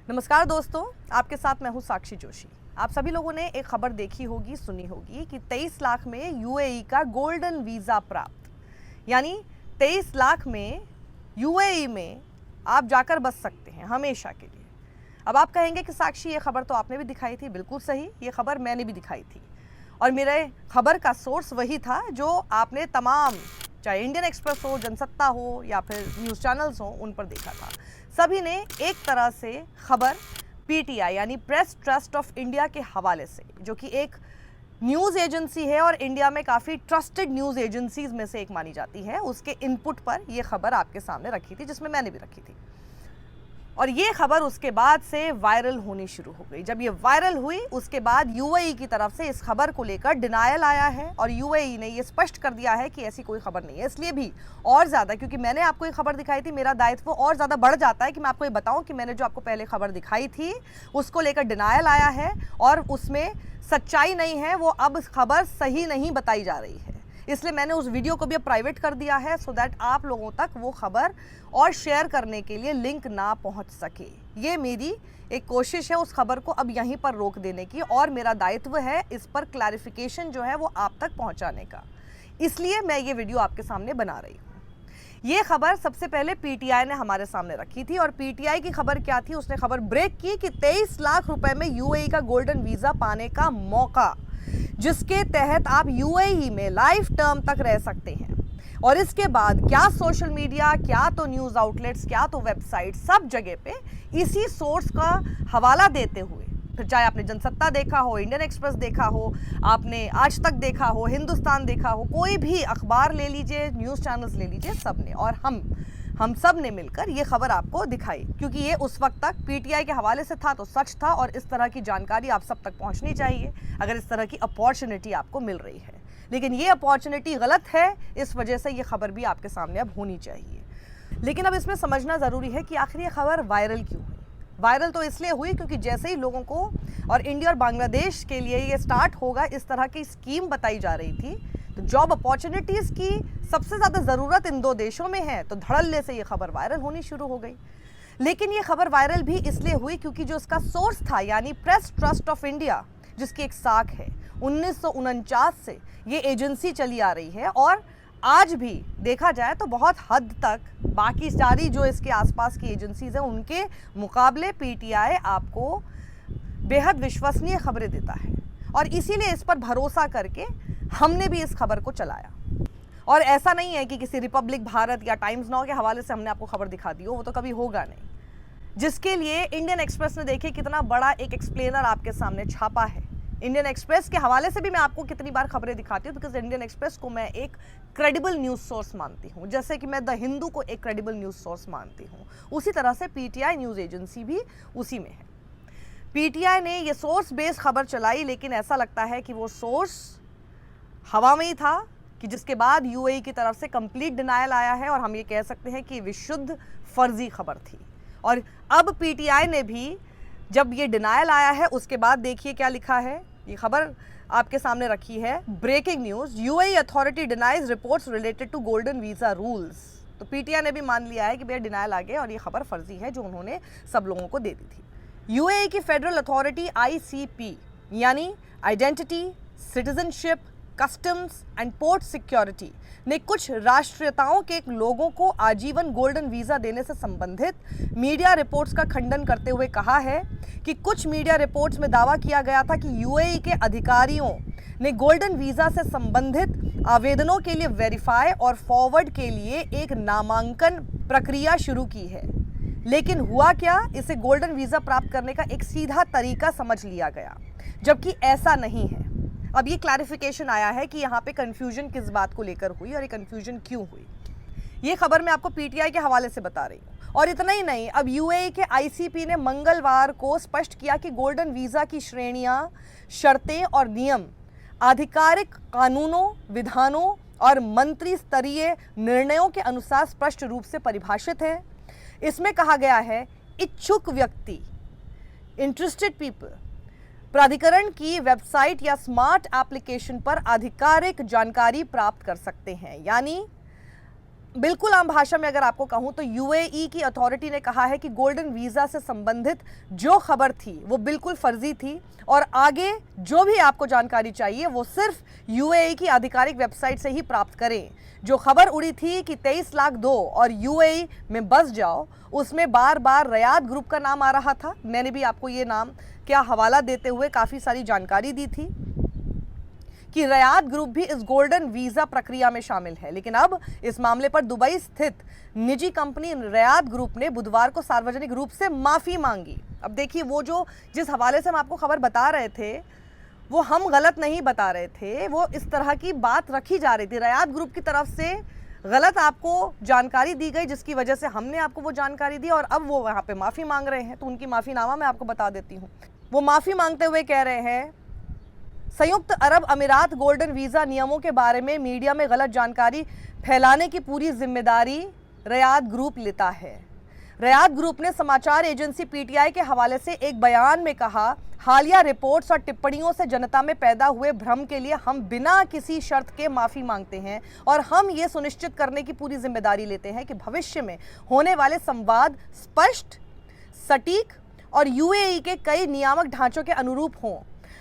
नमस्कार दोस्तों, आपके साथ मैं हूं साक्षी जोशी। आप सभी लोगों ने एक खबर देखी होगी, सुनी होगी कि 23 लाख में यूएई का गोल्डन वीज़ा प्राप्त, यानी 23 लाख में यूएई में आप जाकर बस सकते हैं हमेशा के लिए। अब आप कहेंगे कि साक्षी ये खबर तो आपने भी दिखाई थी। बिल्कुल सही, ये खबर मैंने भी दिखाई थी और मेरे खबर का सोर्स वही था जो आपने तमाम, चाहे इंडियन एक्सप्रेस हो, जनसत्ता हो या फिर न्यूज़ चैनल्स हो, उन पर देखा था। सभी ने एक तरह से खबर पीटीआई यानी प्रेस ट्रस्ट ऑफ इंडिया के हवाले से, जो कि एक न्यूज़ एजेंसी है और इंडिया में काफ़ी ट्रस्टेड न्यूज़ एजेंसीज में से एक मानी जाती है, उसके इनपुट पर यह खबर आपके सामने रखी थी, जिसमें मैंने भी रखी थी। और ये खबर उसके बाद से वायरल होनी शुरू हो गई। जब ये वायरल हुई उसके बाद यूएई की तरफ से इस खबर को लेकर डिनायल आया है और यूएई ने ये स्पष्ट कर दिया है कि ऐसी कोई खबर नहीं है। इसलिए भी और ज़्यादा, क्योंकि मैंने आपको ये खबर दिखाई थी, मेरा दायित्व और ज़्यादा बढ़ जाता है कि मैं आपको ये बताऊँ कि मैंने जो आपको पहले खबर दिखाई थी उसको लेकर डिनायल आया है और उसमें सच्चाई नहीं है, वो अब खबर सही नहीं बताई जा रही है। इसलिए मैंने उस वीडियो को भी अब प्राइवेट कर दिया है, सो दैट आप लोगों तक वो खबर और शेयर करने के लिए लिंक ना पहुंच सके। ये मेरी एक कोशिश है उस खबर को अब यहीं पर रोक देने की, और मेरा दायित्व है इस पर क्लैरिफिकेशन जो है वो आप तक पहुंचाने का। इसलिए मैं ये वीडियो आपके सामने बना रही हूँ। ये खबर सबसे पहले पीटीआई ने हमारे सामने रखी थी और पीटीआई की खबर क्या थी? उसने खबर ब्रेक की कि 23 लाख रुपए में यूएई का गोल्डन वीज़ा पाने का मौका, जिसके तहत आप यूएई में लाइफ टर्म तक रह सकते हैं। और इसके बाद क्या सोशल मीडिया, क्या तो न्यूज़ आउटलेट्स, क्या तो वेबसाइट, सब जगह पे इसी सोर्स का हवाला देते हुए, फिर चाहे आपने जनसत्ता देखा हो, इंडियन एक्सप्रेस देखा हो, आपने आज तक देखा हो, हिंदुस्तान देखा हो, कोई भी अखबार ले लीजिए, न्यूज़ चैनल्स ले लीजिए, सब ने और हम सब ने मिलकर ये खबर आपको दिखाई, क्योंकि ये उस वक्त तक पीटीआई के हवाले से था तो सच था और इस तरह की जानकारी आप सब तक पहुंचनी चाहिए अगर इस तरह की अपॉर्चुनिटी आपको मिल रही है। लेकिन ये अपॉर्चुनिटी गलत है, इस वजह से ये खबर भी आपके सामने अब होनी चाहिए। लेकिन अब इसमें समझना ज़रूरी है कि आखिर ये खबर वायरल क्यों हुई। वायरल तो इसलिए हुई क्योंकि जैसे ही लोगों को और इंडिया और बांग्लादेश के लिए ये स्टार्ट होगा इस तरह की स्कीम बताई जा रही थी, तो जॉब अपॉर्चुनिटीज़ की सबसे ज़्यादा ज़रूरत इन दो देशों में है, तो धड़ल्ले से ये खबर वायरल होनी शुरू हो गई। लेकिन ये खबर वायरल भी इसलिए हुई क्योंकि जो इसका सोर्स था, यानी प्रेस ट्रस्ट ऑफ इंडिया, जिसकी एक साख है, 1949 से ये एजेंसी चली आ रही है और आज भी देखा जाए तो बहुत हद तक बाकी सारी जो इसके आसपास की एजेंसीज हैं उनके मुकाबले पीटीआई आपको बेहद विश्वसनीय खबरें देता है। और इसीलिए इस पर भरोसा करके हमने भी इस खबर को चलाया। और ऐसा नहीं है कि किसी रिपब्लिक भारत या टाइम्स नाउ के हवाले से हमने आपको खबर दिखा दी हो, वो तो कभी होगा नहीं। जिसके लिए इंडियन एक्सप्रेस ने देखिए कितना बड़ा एक एक्सप्लेनर आपके सामने छापा है। इंडियन एक्सप्रेस के हवाले से भी मैं आपको कितनी बार खबरें दिखाती हूँ, बिकॉज इंडियन एक्सप्रेस को मैं एक क्रेडिबल न्यूज़ सोर्स मानती हूँ, जैसे कि मैं द हिंदू को एक क्रेडिबल न्यूज़ सोर्स मानती हूँ। उसी तरह से पीटीआई न्यूज़ एजेंसी भी उसी में है। पीटीआई ने ये सोर्स बेस्ड खबर चलाई, लेकिन ऐसा लगता है कि वो सोर्स हवा में ही था, कि जिसके बाद यूएई की तरफ से कंप्लीट डिनायल आया है और हम ये कह सकते हैं कि विशुद्ध फर्जी खबर थी। और अब पीटीआई ने भी जब ये डिनायल आया है उसके बाद देखिए क्या लिखा है। ये खबर आपके सामने रखी है, breaking news, UAE authority denies reports related to golden visa rules. तो पीटीआई ने भी मान लिया है कि भैया डिनायल आ गया और ये खबर फर्जी है जो उन्होंने सब लोगों को दे दी थी। यूएई की फेडरल अथॉरिटी आईसीपी, यानी identity, citizenship, customs and port security, ने कुछ राष्ट्रीयताओं के लोगों को आजीवन गोल्डन वीज़ा देने से संबंधित मीडिया रिपोर्ट्स का खंडन करते हुए कहा है कि कुछ मीडिया रिपोर्ट्स में दावा किया गया था कि यूएई के अधिकारियों ने गोल्डन वीज़ा से संबंधित आवेदनों के लिए वेरीफाई और फॉरवर्ड के लिए एक नामांकन प्रक्रिया शुरू की है। लेकिन हुआ क्या, इसे गोल्डन वीज़ा प्राप्त करने का एक सीधा तरीका समझ लिया गया, जबकि ऐसा नहीं है। अब ये क्लैरिफिकेशन आया है कि यहाँ पे कंफ्यूजन किस बात को लेकर हुई और ये कंफ्यूजन क्यों हुई। ये खबर मैं आपको पीटीआई के हवाले से बता रही हूँ। और इतना ही नहीं, अब यूएई के आईसीपी ने मंगलवार को स्पष्ट किया कि गोल्डन वीज़ा की श्रेणियाँ, शर्तें और नियम आधिकारिक कानूनों, विधानों और मंत्री स्तरीय निर्णयों के अनुसार स्पष्ट रूप से परिभाषित है। इसमें कहा गया है, इच्छुक व्यक्ति, इंटरेस्टेड पीपल, प्राधिकरण की वेबसाइट या स्मार्ट एप्लीकेशन पर आधिकारिक जानकारी प्राप्त कर सकते हैं। यानी बिल्कुल आम भाषा में अगर आपको कहूं तो यूएई की अथॉरिटी ने कहा है कि गोल्डन वीज़ा से संबंधित जो खबर थी वो बिल्कुल फर्जी थी और आगे जो भी आपको जानकारी चाहिए वो सिर्फ यूएई की आधिकारिक वेबसाइट से ही प्राप्त करें। जो खबर उड़ी थी कि 23 लाख दो और यूएई में बस जाओ, उसमें बार बार रयाद ग्रुप का नाम आ रहा था। मैंने भी आपको ये नाम क्या हवाला देते हुए काफ़ी सारी जानकारी दी थी कि रयाद ग्रुप भी इस गोल्डन वीज़ा प्रक्रिया में शामिल है। लेकिन अब इस मामले पर दुबई स्थित निजी कंपनी रयाद ग्रुप ने बुधवार को सार्वजनिक रूप से माफ़ी मांगी। अब देखिए, वो जो जिस हवाले से हम आपको खबर बता रहे थे वो हम गलत नहीं बता रहे थे, वो इस तरह की बात रखी जा रही थी। रयाद ग्रुप की तरफ से गलत आपको जानकारी दी गई, जिसकी वजह से हमने आपको वो जानकारी दी और अब वो वहाँ पे माफ़ी मांग रहे हैं। तो उनकी माफ़ीनामा मैं आपको बता देती हूँ। वो माफ़ी मांगते हुए कह रहे हैं, संयुक्त अरब अमीरात गोल्डन वीज़ा नियमों के बारे में मीडिया में गलत जानकारी फैलाने की पूरी जिम्मेदारी रयाद ग्रुप लेता है। रयाद ग्रुप ने समाचार एजेंसी पीटीआई के हवाले से एक बयान में कहा, हालिया रिपोर्ट्स और टिप्पणियों से जनता में पैदा हुए भ्रम के लिए हम बिना किसी शर्त के माफ़ी मांगते हैं और हम ये सुनिश्चित करने की पूरी जिम्मेदारी लेते हैं कि भविष्य में होने वाले संवाद स्पष्ट, सटीक और यूएई के कई नियामक ढांचों के अनुरूप हों।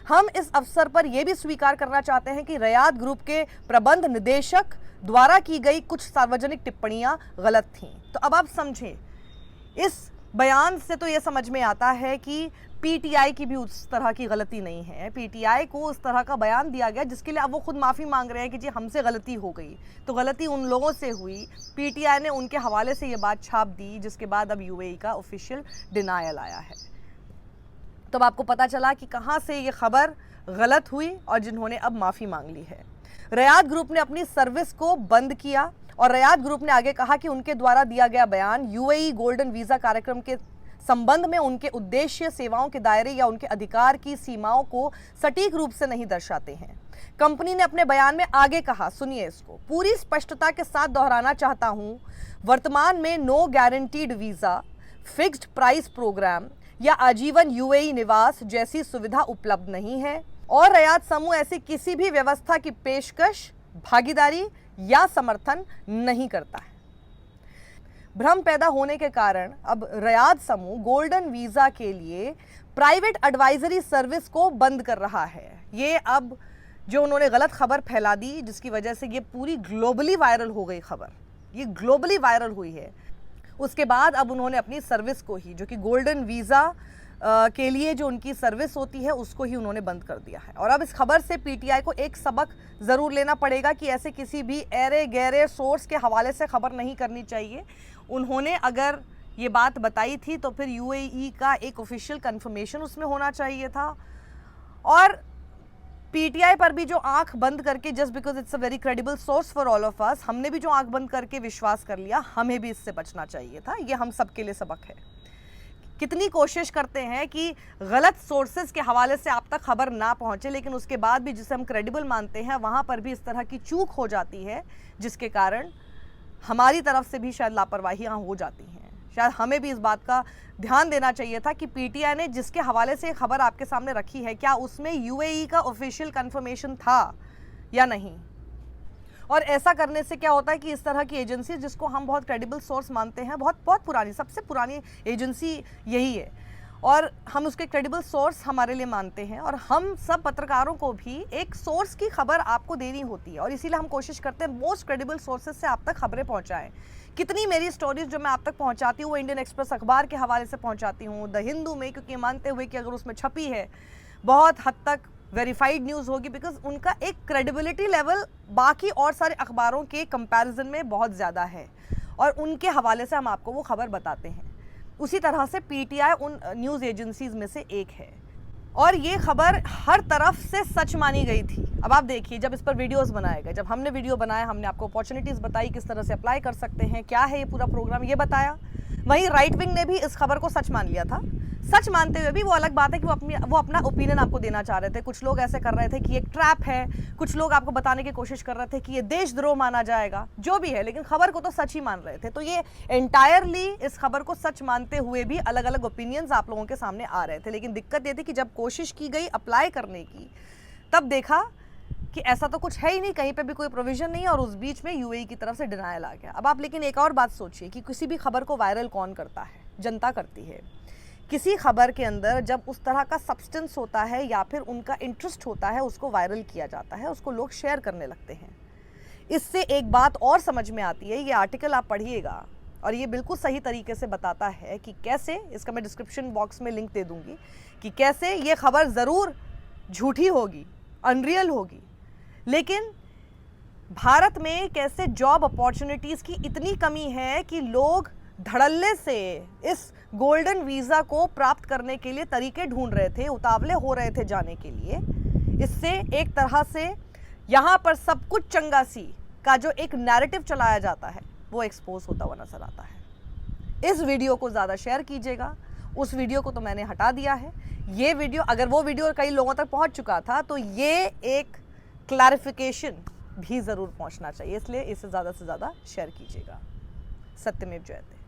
हम इस अवसर पर यह भी स्वीकार करना चाहते हैं कि रयाद ग्रुप के प्रबंध निदेशक द्वारा की गई कुछ सार्वजनिक टिप्पणियां गलत थीं। तो अब आप समझें, इस बयान से तो यह समझ में आता है कि पीटीआई की भी उस तरह की गलती नहीं है। पीटीआई को उस तरह का बयान दिया गया जिसके लिए अब वो खुद माफ़ी मांग रहे हैं कि जी हमसे गलती हो गई। तो गलती उन लोगों से हुई, पीटीआई ने उनके हवाले से ये बात छाप दी, जिसके बाद अब यूएई का ऑफिशियल डिनायल आया है। तो अब आपको पता चला कि कहां से ये खबर गलत हुई और जिन्होंने अब माफ़ी मांग ली है। रयाद ग्रुप ने अपनी सर्विस को बंद किया और रयाद ग्रुप ने आगे कहा कि उनके द्वारा दिया गया बयान यूएई गोल्डन वीज़ा कार्यक्रम के संबंध में उनके उद्देश्य, सेवाओं के दायरे या उनके अधिकार की सीमाओं को सटीक रूप से नहीं दर्शाते हैं। कंपनी ने अपने बयान में आगे कहा, सुनिए इसको, पूरी स्पष्टता के साथ दोहराना चाहता हूं, वर्तमान में no guaranteed visa, fixed price program या आजीवन यूएई निवास जैसी सुविधा उपलब्ध नहीं है और रयाद समूह ऐसी किसी भी व्यवस्था की पेशकश, भागीदारी या समर्थन नहीं करता है। भ्रम पैदा होने के कारण अब रयाद समूह गोल्डन वीज़ा के लिए प्राइवेट एडवाइजरी सर्विस को बंद कर रहा है। ये अब जो उन्होंने गलत खबर फैला दी, जिसकी वजह से ये पूरी ग्लोबली वायरल हो गई खबर, ये ग्लोबली वायरल हुई है, उसके बाद अब उन्होंने अपनी सर्विस को ही, जो कि गोल्डन वीज़ा के लिए जो उनकी सर्विस होती है, उसको ही उन्होंने बंद कर दिया है। और अब इस खबर से पीटीआई को एक सबक ज़रूर लेना पड़ेगा कि ऐसे किसी भी ऐरे गहरे सोर्स के हवाले से खबर नहीं करनी चाहिए। उन्होंने अगर ये बात बताई थी तो फिर यूएई का एक ऑफिशियल कंफर्मेशन उसमें होना चाहिए था। और पीटीआई पर भी जो आंख बंद करके, just because it's a very credible source for all of us, हमने भी जो आंख बंद करके विश्वास कर लिया, हमें भी इससे बचना चाहिए था। ये हम सबके लिए सबक है। कितनी कोशिश करते हैं कि गलत सोर्सेज के हवाले से आप तक खबर ना पहुंचे, लेकिन उसके बाद भी जिसे हम क्रेडिबल मानते हैं वहां पर भी इस तरह की चूक हो जाती है, जिसके कारण हमारी तरफ से भी शायद लापरवाहियां हो जाती हैं। शायद हमें भी इस बात का ध्यान देना चाहिए था कि पीटीआई ने जिसके हवाले से खबर आपके सामने रखी है, क्या उसमें यूएई का ऑफिशियल कंफर्मेशन था या नहीं। और ऐसा करने से क्या होता है कि इस तरह की एजेंसी, जिसको हम बहुत क्रेडिबल सोर्स मानते हैं, बहुत पुरानी, सबसे पुरानी एजेंसी यही है और हम उसके क्रेडिबल सोर्स हमारे लिए मानते हैं, और हम सब पत्रकारों को भी एक सोर्स की खबर आपको देनी होती है और इसीलिए हम कोशिश करते हैं मोस्ट क्रेडिबल सोर्सेज से आप तक खबरें पहुंचाएं। कितनी मेरी स्टोरीज जो मैं आप तक पहुंचाती हूँ वो इंडियन एक्सप्रेस अखबार के हवाले से पहुंचाती हूँ, द हिंदू में, क्योंकि मानते हुए कि अगर उसमें छपी है बहुत हद तक वेरीफाइड न्यूज़ होगी, बिकॉज उनका एक क्रेडिबिलिटी लेवल बाकी और सारे अखबारों के कंपैरिजन में बहुत ज़्यादा है और उनके हवाले से हम आपको वो खबर बताते हैं। उसी तरह से पीटीआई उन न्यूज़ एजेंसीज़ में से एक है और ये खबर हर तरफ से सच मानी गई थी। अब आप देखिए, जब इस पर वीडियोस बनाए गए, जब हमने वीडियो बनाया, हमने आपको अपॉर्चुनिटीज़ बताई, किस तरह से अप्लाई कर सकते हैं, क्या है ये पूरा प्रोग्राम, ये बताया। वहीं राइट विंग ने भी इस खबर को सच मान लिया था। सच मानते हुए भी वो अलग बात है कि वो अपना ओपिनियन आपको देना चाह रहे थे। कुछ लोग ऐसे कर रहे थे कि एक ट्रैप है, कुछ लोग आपको बताने की कोशिश कर रहे थे कि ये देशद्रोह माना जाएगा, जो भी है, लेकिन खबर को तो सच ही मान रहे थे। तो ये एंटायरली इस खबर को सच मानते हुए भी अलग अलग ओपिनियंस आप लोगों के सामने आ रहे थे। लेकिन दिक्कत ये थी कि जब कोशिश की गई अप्लाई करने की, तब देखा कि ऐसा तो कुछ है ही नहीं, कहीं पे भी कोई प्रोविजन नहीं है, और उस बीच में यूएई की तरफ से डिनायल आ गया। अब आप लेकिन एक और बात सोचिए कि किसी भी खबर को वायरल कौन करता है? जनता करती है। किसी खबर के अंदर जब उस तरह का सब्सटेंस होता है या फिर उनका इंटरेस्ट होता है, उसको वायरल किया जाता है, उसको लोग शेयर करने लगते हैं। इससे एक बात और समझ में आती है, ये आर्टिकल आप पढ़िएगा और ये बिल्कुल सही तरीके से बताता है कि कैसे, इसका मैं डिस्क्रिप्शन बॉक्स में लिंक दे दूंगी, कि कैसे ये खबर ज़रूर झूठी होगी, अनरियल होगी, लेकिन भारत में कैसे जॉब अपॉर्चुनिटीज़ की इतनी कमी है कि लोग धड़ल्ले से इस गोल्डन वीज़ा को प्राप्त करने के लिए तरीके ढूंढ रहे थे, उतावले हो रहे थे जाने के लिए। इससे एक तरह से यहाँ पर सब कुछ चंगा सी का जो एक नैरेटिव चलाया जाता है वो एक्सपोज होता हुआ नजर आता है। इस वीडियो को ज़्यादा शेयर कीजिएगा। उस वीडियो को तो मैंने हटा दिया है। ये वीडियो, अगर वो वीडियो कई लोगों तक पहुँच चुका था तो ये एक क्लैरिफिकेशन भी ज़रूर पहुँचना चाहिए, इसलिए इसे ज़्यादा से ज़्यादा शेयर कीजिएगा। सत्यमेव जयते।